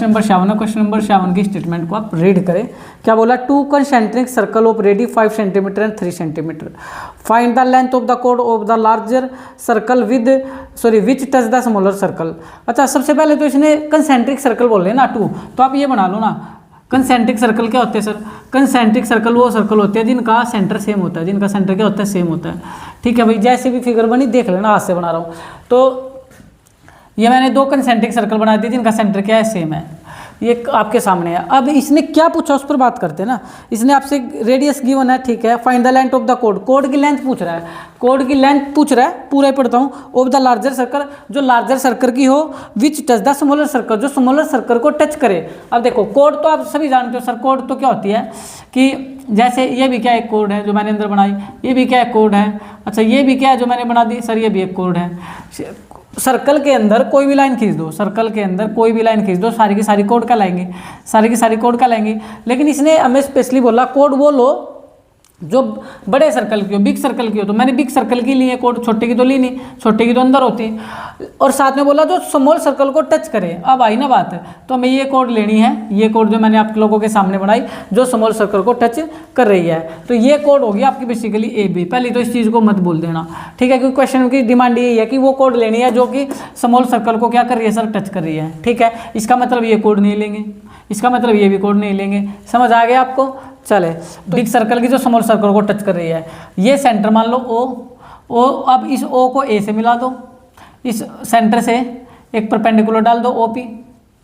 Question number 7 है। Question number 7 की statement को आप रीड करें। क्या बोला, 2 concentric circle of radius 5 centimetre and 3 centimetre, find the length of the code of the larger circle which touch the smaller circle. अच्छा, सबसे पहले तो इसने कंसेंट्रिक सर्कल बोल रहे हैं ना 2, तो आप ये बना लो ना, कंसेंट्रिक सर्कल क्या होते हैं सर? कंसेंट्रिक सर्कल वो सर्कल होते हैं जिनका सेंटर सेम होता है, जिनका सेंटर क्या होता है? सेम होता है। ठीक है भाई, जैसे भी फिगर बनी देख लेना, हाथ से बना रहा हूँ। तो ये मैंने 2 कंसेंट्रिक सर्कल बना दिए जिनका सेंटर क्या है? सेम है। ये आपके सामने है। अब इसने क्या पूछा उस पर बात करते हैं ना। इसने आपसे रेडियस गिवन है, ठीक है, find the length of the code, code की लेंथ पूछ रहा है, कोड की लेंथ पूछ रहा है, पूरा ही पढ़ता हूँ। ऑफ द लार्जर सर्कल, जो लार्जर सर्कल की हो, विच टच द स्मॉलर सर्कल, जो स्मॉलर सर्कल को टच करे। अब देखो कोड तो आप सभी जानते हो सर, कोड तो क्या होती है कि जैसे ये भी क्या एक कोड है जो मैंने अंदर बनाई, ये भी क्या एक कोड है। अच्छा, ये भी क्या है जो मैंने बना दी सर, ये भी एक कोड है। सर्कल के अंदर कोई भी लाइन खींच दो, सर्कल के अंदर कोई भी लाइन खींच दो, सारी की सारी कोड का लाएंगे, सारी की सारी कोड का लाएंगे। लेकिन इसने हमें स्पेशली बोला कोड वो लो जो बड़े सर्कल की हो, बिग सर्कल की हो। तो मैंने बिग सर्कल की ली है कोड, छोटे की तो ली नहीं, छोटे की तो अंदर होती है। और साथ में बोला जो स्मॉल सर्कल को टच करे। अब आई ना बात है, तो हमें ये कोड लेनी है, ये कोड जो मैंने आप लोगों के सामने बनाई जो स्मॉल सर्कल को टच कर रही है। तो ये कोड होगी आपकी बेसिकली ए बी। पहले तो इस चीज़ को मत बोल देना, ठीक है, क्योंकि क्वेश्चन की डिमांड यही है कि वो कोड लेनी है जो कि स्मॉल सर्कल को क्या कर रही है सर? टच कर रही है। ठीक है, इसका मतलब ये कोड नहीं लेंगे, इसका मतलब ये भी कोड नहीं लेंगे। समझ आ गया आपको? चले, बिग सर्कल की जो स्मॉल सर्कल को टच कर रही है, ये सेंटर मान लो ओ। अब इस ओ को ए से मिला दो, इस सेंटर से एक परपेंडिकुलर डाल दो ओपी।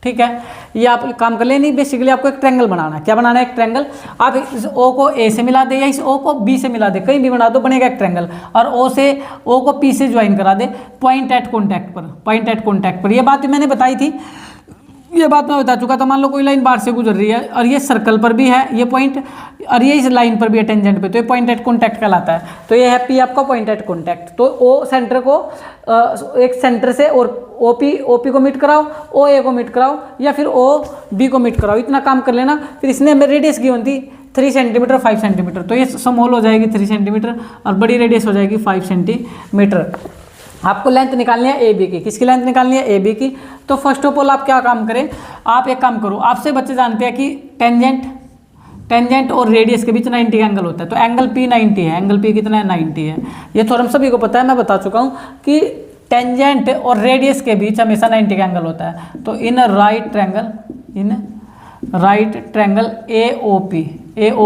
ठीक है, ये आप काम कर ले। नहीं, बेसिकली आपको एक ट्रायंगल बनाना है। क्या बनाना है? एक ट्रायंगल। आप इस ओ को ए से मिला दे या इस ओ को बी से मिला दे, कहीं भी बना दो, बनेगा एक ट्रायंगल। और ओ को पी से ज्वाइन करा दे पॉइंट एट कॉन्टैक्ट पर, पॉइंट एट कॉन्टैक्ट पर। ये बात मैंने बताई थी, ये बात मैं बता चुका था। मान लो कोई लाइन बाहर से गुजर रही है और ये सर्कल पर भी है ये पॉइंट, और ये इस लाइन पर भी है टेंजेंट पे, तो ये पॉइंट एट कॉन्टैक्ट कहलाता है। तो ये है पी आपका पॉइंट एट कॉन्टैक्ट। तो ओ सेंटर को एक सेंटर से और ओपी को मीट कराओ, ओ ए को मीट कराओ, या फिर ओ बी को मीट कराओ। इतना काम कर लेना। फिर इसने हमें रेडियस गिवन थी 3 सेंटीमीटर 5 सेंटीमीटर, तो ये स्मॉल हो जाएगी 3 सेंटीमीटर और बड़ी रेडियस हो जाएगी 5 सेंटीमीटर। आपको लेंथ निकालनी है ए बी की। किसकी लेंथ निकालनी है? ए बी की। तो फर्स्ट ऑफ ऑल आप क्या काम करें, आप एक काम करो, आपसे बच्चे जानते हैं कि टेंजेंट और रेडियस के बीच 90 एंगल होता है। तो एंगल पी 90 है। एंगल पी कितना है? 90 है। ये थोड़ा सभी को पता है, मैं बता चुका हूँ कि टेंजेंट और रेडियस के बीच हमेशा 90 का एंगल होता है। तो इन right triangle A O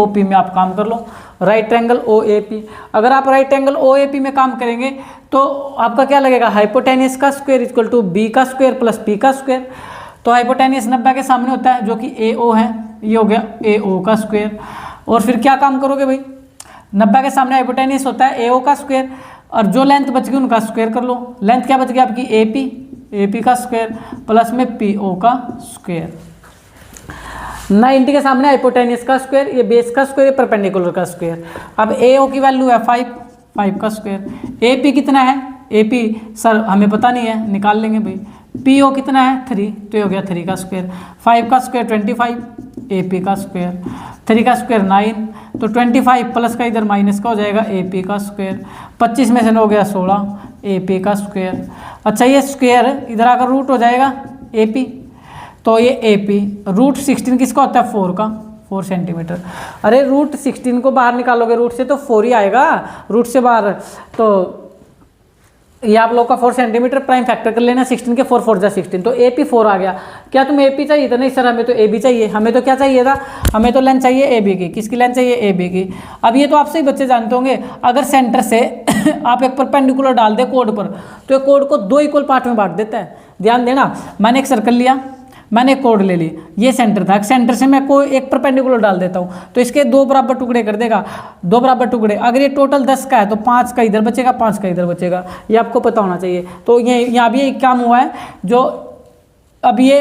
P में आप काम कर लो, right triangle O A P. अगर आप right triangle O A P में काम करेंगे तो आपका क्या लगेगा? हाइपोटेनियस का स्क्वायर इक्वल टू बी का स्क्वायर प्लस पी का स्क्वायर। तो हाइपोटेनियस 90 के सामने होता है जो कि ए ओ है, ये हो गया ए ओ का स्क्वायर। और फिर क्या काम करोगे भाई? 90 के सामने हाइपोटेनियस होता है ए ओ का स्क्वायर, और जो लेंथ बच गई उनका स्क्वायर कर लो। लेंथ क्या बच गई आपकी? ए पी का स्क्वायर प्लस में पी ओ का स्क्वायर। 90 के सामने हाइपोटेनियस का स्क्वायर, ये बेस का स्क्वायर, ये परपेंडिकुलर का स्क्वायर। अब ए ओ की वैल्यू है 5 का स्क्वायर। ए पी कितना है? ए पी सर हमें पता नहीं है, निकाल लेंगे भाई। पी ओ कितना है? 3, तो ये हो गया 3 का स्क्वायर। 5 का स्क्वायर 25, ए पी का स्क्वायर। 3 का स्क्वायर 9, तो 25 प्लस का इधर माइनस का हो जाएगा ए पी का स्क्वायर। 25 में से 9 हो गया 16, ए पी का स्क्वायर। अच्छा, ये स्क्वायर इधर आकर रूट हो जाएगा ए पी, तो ये ए पी रूट 16 किसका होता है? 4 का, 4 सेंटीमीटर। अरे रूट 16 को बाहर निकालोगे रूट से तो 4 ही आएगा रूट से बाहर। तो ये आप लोग का 4 सेंटीमीटर प्राइम फैक्टर कर लेना, 16 के 4 जा 16, तो ए पी 4 आ गया। क्या तुम्हें ए पी चाहिए था? नहीं सर, हमें तो ए बी चाहिए। हमें तो क्या चाहिए था? हमें तो लेंथ चाहिए ए बी की। किसकी लेंथ चाहिए? ए बी की। अब ये तो आपसे ही बच्चे जानते होंगे, अगर सेंटर से आप एक परपेंडिकुलर डाल दे कोड पर, तो ये कोड को 2 इक्वल पार्ट में बांट देता है। ध्यान देना, मैंने एक सर्कल लिया, मैंने कोड ले ली, ये सेंटर था, सेंटर से मैं कोई एक परपेंडिकुलर डाल देता हूँ तो इसके 2 बराबर टुकड़े कर देगा, 2 बराबर टुकड़े। अगर ये टोटल 10 का है तो 5 का इधर बचेगा, 5 का इधर बचेगा, ये आपको पता होना चाहिए। तो ये यहाँ भी एक काम हुआ है जो अब ये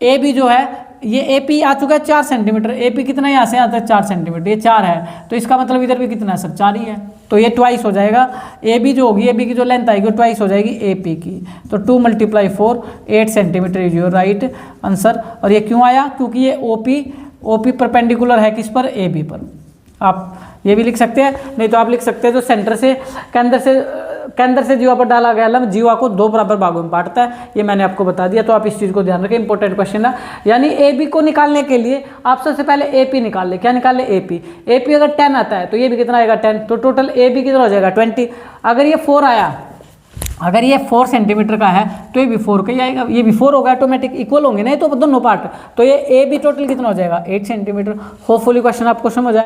ए बी जो है ये ए पी आ चुका है 4 सेंटीमीटर। ए पी कितना यहाँ से आता है? 4 सेंटीमीटर, ये 4 है, तो इसका मतलब इधर भी कितना है सर? 4 ही है, तो ये ट्वाइस हो जाएगा। ए बी जो होगी, ए बी की जो लेंथ आएगी वो ट्वाइस हो जाएगी ए पी की। तो 2 × 4 8 centimetre is your right answer. और ये क्यों आया? क्योंकि ये ओ पी परपेंडिकुलर है किस पर? ए बी पर। आप ये भी लिख सकते हैं, नहीं तो आप लिख सकते हैं जो सेंटर से के अंदर से केंद्र से जीवा पर डाला गया लंब जीवा को 2 बराबर भागों में बांटता है, ये मैंने आपको बता दिया। तो आप इस चीज़ को ध्यान रखें, इंपॉर्टेंट क्वेश्चन है। यानी ए बी को निकालने के लिए आप सबसे पहले ए पी निकाल ले। क्या निकाल ले? ए पी अगर 10 आता है तो ये भी कितना आएगा 10, तो टोटल ए बी कितना हो जाएगा 20। अगर ये 4 आया, अगर ये 4 सेंटीमीटर का है तो ये भी 4 का ही आएगा, ये भी 4 होगा, ऑटोमेटिक इक्वल होंगे नहीं तो दोनों पार्ट, तो ये ए बी टोटल कितना हो जाएगा 8 सेंटीमीटर। होपफुली क्वेश्चन आपको समझ आए।